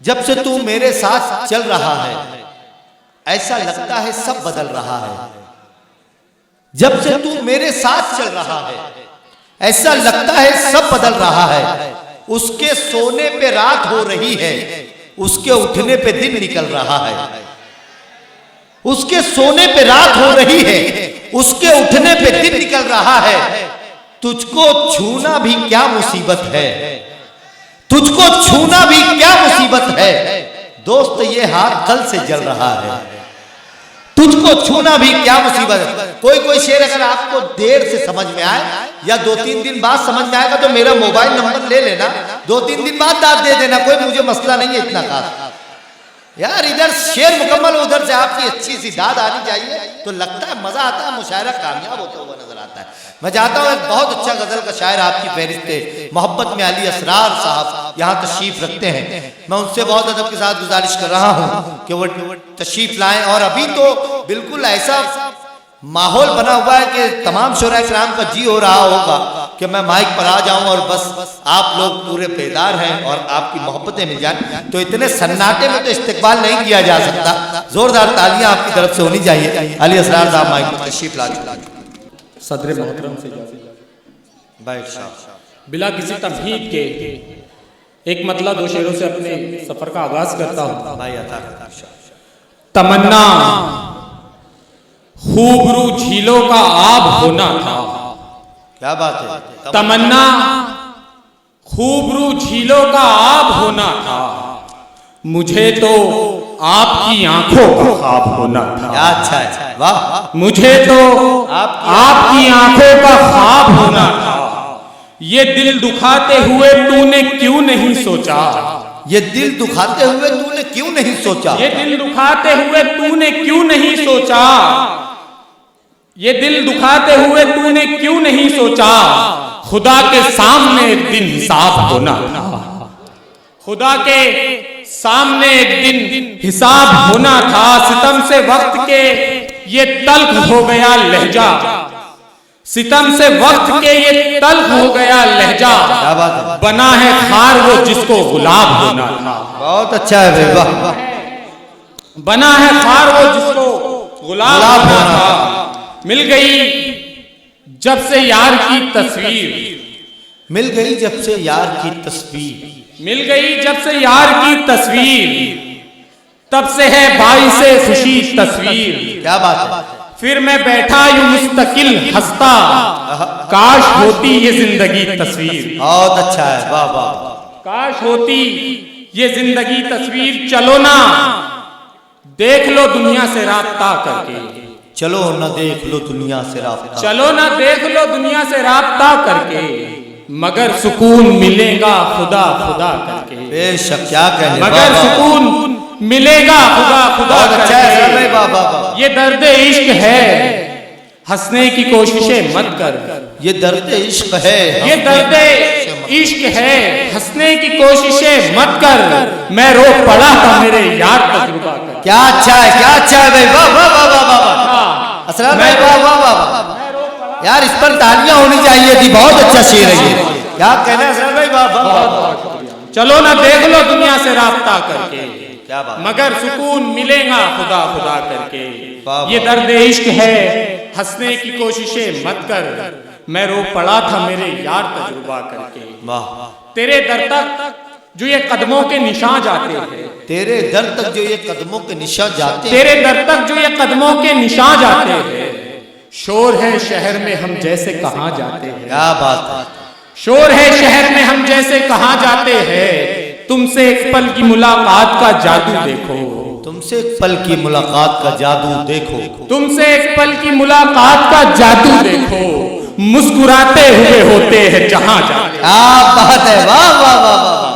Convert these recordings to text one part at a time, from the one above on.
जब से तू मेरे साथ चल रहा है ऐसा लगता है सब बदल रहा है। जब से तू मेरे साथ चल रहा है ऐसा लगता है सब बदल रहा है। उसके सोने पे रात हो रही है, उसके उठने पे दिन निकल रहा है। उसके सोने पे रात हो रही है, उसके उठने पे दिन निकल रहा है। तुझको छूना भी क्या मुसीबत है, तुझको छूना भी क्या मुसीबत है। दोस्त ये हाथ कल से जल रहा है, तुझको छूना भी क्या मुसीबत है। कोई शेर अगर आपको देर से समझ में आए या 2-3 दिन बाद समझ में आएगा तो मेरा मोबाइल नंबर ले लेना, 2-3 दिन बाद दाद दे देना, कोई मुझे मसला नहीं है इतना खास। यार इधर शेर मुकम्मल, उधर से आपकी अच्छी सी दाद आनी चाहिए तो लगता है मजा आता है, मुशायरा कामयाब होता हुआ नजर आता है। मैं चाहता हूँ एक बहुत अच्छा गजल का शायर आपकी फहरिस्त है, मोहब्बत में अली असरार साहब यहाँ तशरीफ रखते हैं। मैं उनसे बहुत अदब के साथ गुजारिश कर रहा हूँ कि वो तशरीफ लाएं। और अभी तो बिल्कुल ऐसा माहौल बना हुआ है कि तमाम शोरा इकराम का जी हो रहा होगा कि मैं माइक पर आ जाऊं और बस आप लोग पूरे बेदार हैं और आपकी मोहब्बतें मिल जाएं। तो इतने सन्नाटे में तो इस्तेकबाल नहीं किया जा सकता, जोरदार तालियां आपकी तरफ से होनी चाहिए। अली असरार साहब माइक पर तशरीफ ला सदर मोहतरम से बिला किसी तमहीद के एक मतला 2 शेरों से अपने सफर का आगाज करता हूँ। तमन्ना खूबरू झीलों का आब होना था। क्या बात है। तमन्ना खूबरू झीलों का आब होना था, मुझे तो आपकी आंखों का ख्वाब होना था। अच्छा अच्छा, वाह। मुझे तो आपकी आंखों का ख्वाब होना था। ये दिल दुखाते हुए तूने क्यों नहीं सोचा, ये दिल दुखाते हुए तूने क्यों नहीं सोचा, ये दिल दुखाते हुए तूने क्यों नहीं सोचा, ये दिल दुखाते हुए तूने क्यों नहीं सोचा। खुदा के सामने एक दिन हिसाब होना था, खुदा के सामने एक दिन हिसाब होना था। सितम से वक्त के ये तल्ख हो गया लहजा, सितम से वक्त के ये तल्ख हो गया लहजा। बना है खार वो जिसको गुलाब होना था। बहुत अच्छा है, वाह। बना है खार वो जिसको गुलाब होना था। मिल गई जब से यार की तस्वीर, मिल गई जब से यार की तस्वीर, मिल गई जब से यार की तस्वीर, तब से है भाई से खुशी तस्वीर। क्या बात है। फिर मैं बैठा यूं मुस्तकिल हंसता, काश होती ये जिंदगी तस्वीर। बहुत अच्छा है, वाह वाह। काश होती ये जिंदगी तस्वीर। चलो ना देख लो दुनिया से राब्ता करके, चलो ना देख लो दुनिया से राब्ता, चलो ना देख लो दुनिया से राब्ता करके, मगर सुकून मिलेगा खुदा खुदा करके। बेशक, क्या कहने, मगर सुकून मिलेगा खुदा खुदा करके। ये दर्द इश्क है, हंसने की कोशिशें मत कर। ये दर्द इश्क है, ये दर्द इश्क है, हंसने की कोशिशें मत कर। मैं रो पड़ा था मेरे यार तजुर्बा कर। क्या अच्छा है, क्या अच्छा है भाई, वाह वाह वाह वाह वाह। असरार भाई वाह वाह वाह, यार इस पर तालियां होनी चाहिए थी, बहुत अच्छा शेर है ये। क्या कहना है असरार भाई, वाह वाह। चलो ना देख लो दुनिया से राब्ता करके, क्या बात, मगर सुकून मिलेगा खुदा खुदा करके। ये दर्द इश्क है, हंसने की कोशिशें मत कर। मैं रो पड़ा था मेरे यार तजुर्बा करके। वाह। तेरे दर तक जो ये कदमों के निशान जाते हैं, तेरे दर तक जो ये कदमों के निशान जाते हैं, तेरे दर तक जो ये कदमों के निशान जाते हैं। शोर है शहर में हम जैसे कहाँ जाते हैं। क्या बात है। शोर है शहर में हम जैसे कहाँ जाते हैं। तुमसे एक पल की मुलाकात का जादू देखो, तुमसे एक पल की मुलाकात का जादू देखो, तुमसे एक पल की मुलाकात का जादू देखो। मुस्कुराते हुए होते हैं जहाँ जाते। क्या बात है, वाह वाह वाह वाह।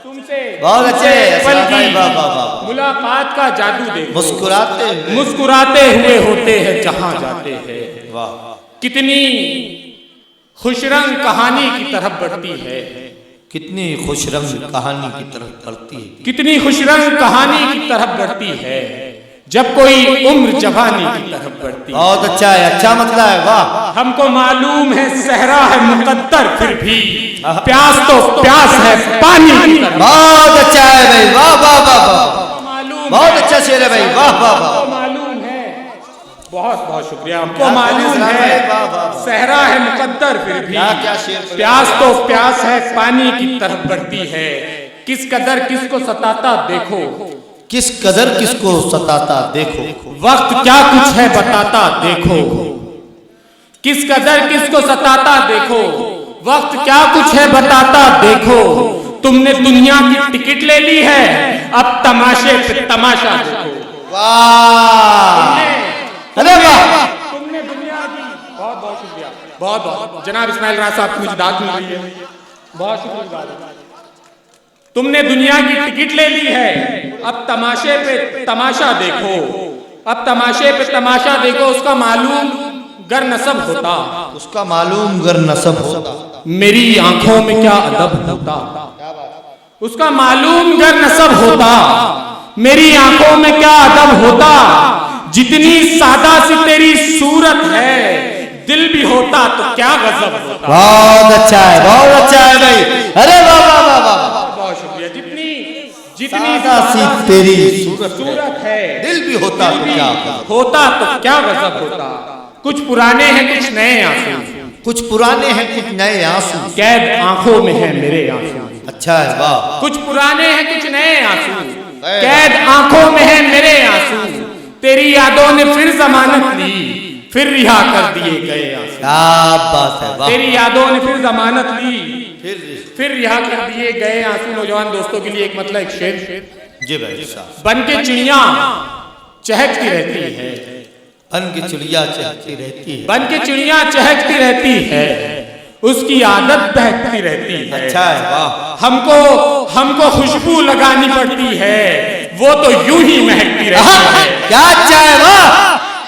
तुमसे बहुत अच्छे पल की वाह वाह वाह। मुलाकात का जादू देखो, मुस्कुराते हुए होते हैं जहाँ जाते हैं। वाह। कितनी खुशरंग कहानी की तरफ बढ़ती है, कितनी खुशरंग कहानी की तरफ बढ़ती है, कितनी खुशरंग कहानी की तरफ बढ़ती है। जब कोई उम्र जवानी की तरफ बढ़ती। बहुत अच्छा है, अच्छा मतलब है, वाह। हमको मालूम है सहरा है मुकद्दर, फिर भी प्यास तो प्यास है पानी की तरफ। बहुत अच्छा है भाई, वाह वाह वाह वाह, मालूम बहुत अच्छा शेर है भाई, वाह वाह वाह। मालूम है, बहुत बहुत शुक्रिया। हमको मालूम है सहरा है मुकद्दर, फिर भी क्या शेर, प्यास तो प्यास है पानी की तरफ बढ़ती है। किस कदर किसको सताता देखो, किस कदर किसको सताता देखो, वक्त क्या कुछ है बताता देखो। किस कदर किसको सताता देखो, वक्त क्या कुछ है बताता देखो। तुमने दुनिया की टिकट ले ली है, अब तमाशे पे तमाशा देखो। वाह, अरे वाह। तुमने दुनिया की, बहुत बहुत शुक्रिया, बहुत बहुत जनाब इस्माइल राज साहब की मुझे दाद मिल रही है, बहुत शुक्रिया। तुमने दुनिया की टिकट ले ली है, अब तमाशे पे तमाशा देखो। अब तमाशे पे तमाशा देखो। उसका मालूम गर नसब होता, उसका मालूम गर नसब होता, मेरी आंखों में क्या अदब होता। उसका मालूम गर नसब होता, मेरी आंखों में क्या अदब होता। जितनी सादा सी तेरी सूरत है, दिल भी होता तो क्या गजब होता। बहुत अच्छा है, बहुत अच्छा है भाई, अरे वाह वाह वाह वाह, बहुत शुक्रिया। जितनी सादा सी तेरी सूरत है, दिल भी होता तो क्या होता तो क्या गजब होता। कुछ पुराने हैं कुछ नए आंसू, कुछ पुराने हैं कुछ नए आंसू, कैद आंखों में है मेरे आंसू। अच्छा है, वाह। कुछ पुराने हैं कुछ नए आंसू, कैद आंखों में है मेरे आंसू। तेरी यादों ने फिर जमानत ली, फिर रिहा कर दिए गए आंसू। क्या बात है, वाह। तेरी यादों ने फिर जमानत ली, फिर रिहा कर दिए गए आंसू। नौजवान दोस्तों के लिए एक मतलब एक शेर। जी भाई साहब। बन के चिड़िया चहकती रहती है, बन की चिड़िया चहकती रहती है, बन के चिड़िया चहकती रहती है, उसकी आदत बहकती रहती है। अच्छा है, वाह। हमको खुशबू लगानी पड़ती है, वो तो यूं ही महकती रहती है। क्या अच्छा है, वाह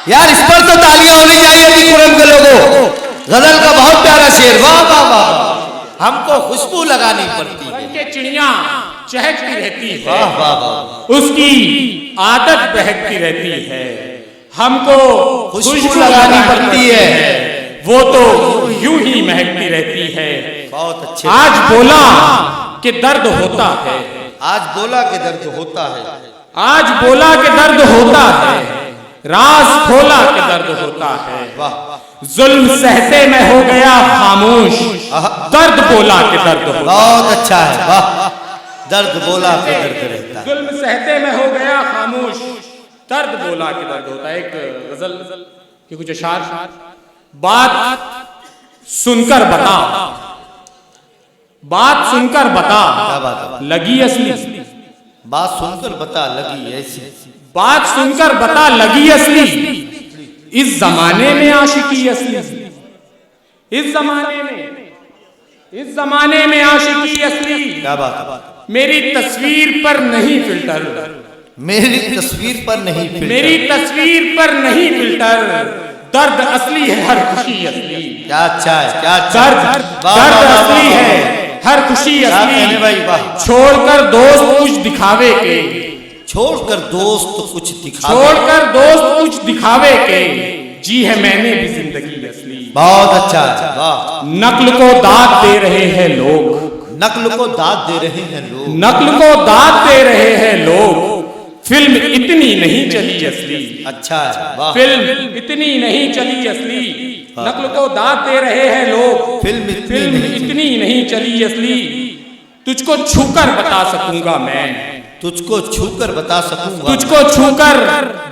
यार, इस पर तो तालियां होनी चाहिए अभी खुरम के लोगों। गजल का बहुत प्यारा शेर, वाह वाह वाह। हमको खुशबू लगानी पड़ती है, बन के चिड़िया चहकती रहती है, वाह वाह वाह। उसकी आदत बहकती रहती है। हमको खुशबू लगानी पड़ती है, वो तो यूं ही महकती रहती है। बहुत अच्छे। आज बोला कि दर्द होता है, आज बोला कि दर्द होता है, आज बोला कि दर्द होता है, राज खोला कि दर्द होता है। वाह। जुल्म सहते में हो गया खामोश, दर्द बोला कि दर्द होता है। बहुत अच्छा है, वाह। दर्द बोला कि दर्द रहता है, जुल्म सहते में हो गया खामोश, दर्द बोला कि दर्द होता है। एक गजल के कुछ अशार। बात सुनकर बता, बात सुनकर बता, क्या बात है, लगी असली। बात सुनकर बता लगी ऐसी, बात सुनकर बता लगी असली। इस जमाने में आशिकी असली, इस जमाने में आशिकी असली। क्या बात है, मेरी तस्वीर पर नहीं फिल्टर, मेरी तस्वीर पर नहीं फिल्टर, मेरी तस्वीर पर नहीं फिल्टर। दर्द असली है हर खुशी असली, क्या अच्छा है, क्या अच्छा है। दर्द असली है हर खुशी असली। भाई वाह। छोड़कर दोस्त कुछ दिखावे के, छोड़कर दोस्त कुछ दिखा, छोड़कर दोस्त कुछ दिखावे के, जी है मैंने भी जिंदगी असली। बहुत अच्छा है, वाह। नकल को दाद दे रहे हैं लोग, नकल को दाद दे रहे हैं लोग, नकल को दाद दे रहे हैं लोग। फिल्म इतनी नहीं चली असली, अच्छा है, वाह। फिल्म इतनी नहीं चली असली। नकल को दाद दे रहे हैं लोग, फिल्म इतनी नहीं चली असली। तुझको छूकर बता सकूंगा मैं, तुझको छूकर बता सकूंगा, तुझको छूकर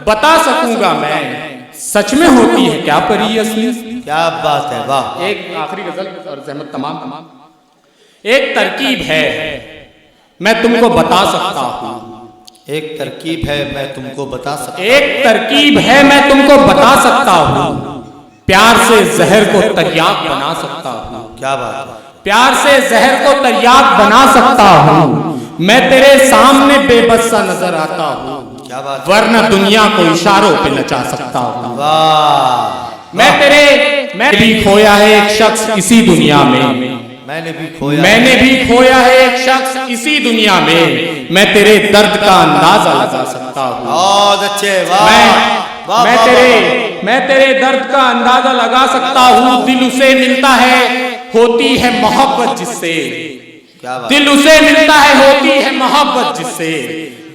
बता सकूंगा मैं, सच में होती है क्या परी असली। क्या बात है, वाह। एक आखिरी गजल और जहमत तमाम। एक तरकीब है मैं तुमको बता सकता हूँ, एक तरकीब है मैं तुमको बता सकता, एक तरकीब है मैं तुमको बता सकता हूँ। प्यार से जहर को तरियाक बना सकता हूँ, क्या बात है, प्यार से जहर को तरियाक बना सकता हूँ। मैं तेरे सामने बेबस सा नजर आता हूँ, क्या बात, वरना दुनिया को इशारों पे नचा सकता हूँ। वाह। मैं भी खोया है एक शख्स इसी दुनिया में, मैंने भी खोया है एक शख्स इसी दुनिया में, मैं तेरे दर्द का अंदाजा लगा सकता हूँ। बहुत अच्छे, मैं तेरे दर्द का अंदाजा लगा सकता हूँ। दिल उसे मिलता है, होती है मोहब्बत जिससे, दिल उसे मिलता है, होती है मोहब्बत जिससे,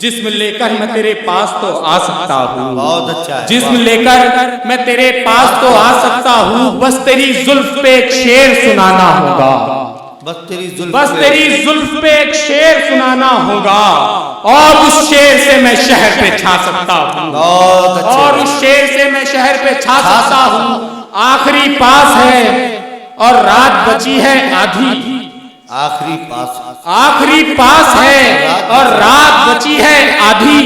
जिस्म लेकर मैं तेरे पास तो आ सकता हूँ। बहुत अच्छा, जिस्म लेकर मैं तेरे पास तो आ सकता हूँ। बस तेरी जुल्फ पे एक शेर सुनाना होगा, बस तेरी जुल्फ पे एक शेर सुनाना होगा, और उस शेर से मैं शहर पे छा सकता हूँ। और उस शेर से मैं शहर पे छा सकता हूँ। आखिरी पास है और रात बची है आधी, आखिरी पास है और रात बची है आधी।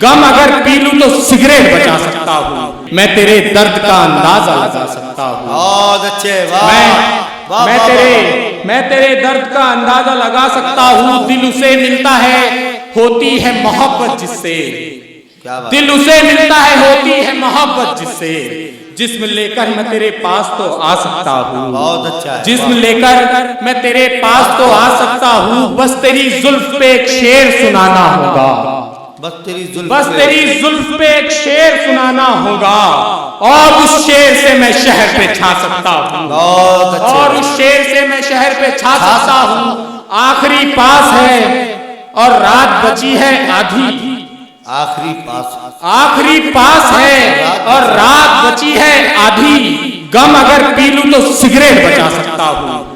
गम अगर पी लूं तो सिगरेट बचा सकता हूँ। मैं तेरे दर्द का अंदाजा लगा सकता हूँ। बहुत अच्छे, मैं तेरे दर्द का अंदाजा लगा सकता हूँ। दिल उसे मिलता है, होती है मोहब्बत जिससे, दिल उसे मिलता है, होती है मोहब्बत जिससे, जिस्म लेकर मैं तेरे पास तो आ सकता हूँ। बहुत अच्छा, जिस्म लेकर मैं तेरे पास तो आ सकता हूँ। बस तेरी जुल्फ पे एक शेर सुनाना होगा, बस तेरी जुल्फ पे एक शेर सुनाना होगा, और उस शेर से मैं शहर पे छा सकता हूँ। और उस शेर से मैं शहर पे छा सकता हूँ। आखिरी पास है और रात बची है आधी, आखिरी पास है और रात बची है आधी। गम अगर पी लूं तो सिगरेट बचा सकता हूँ।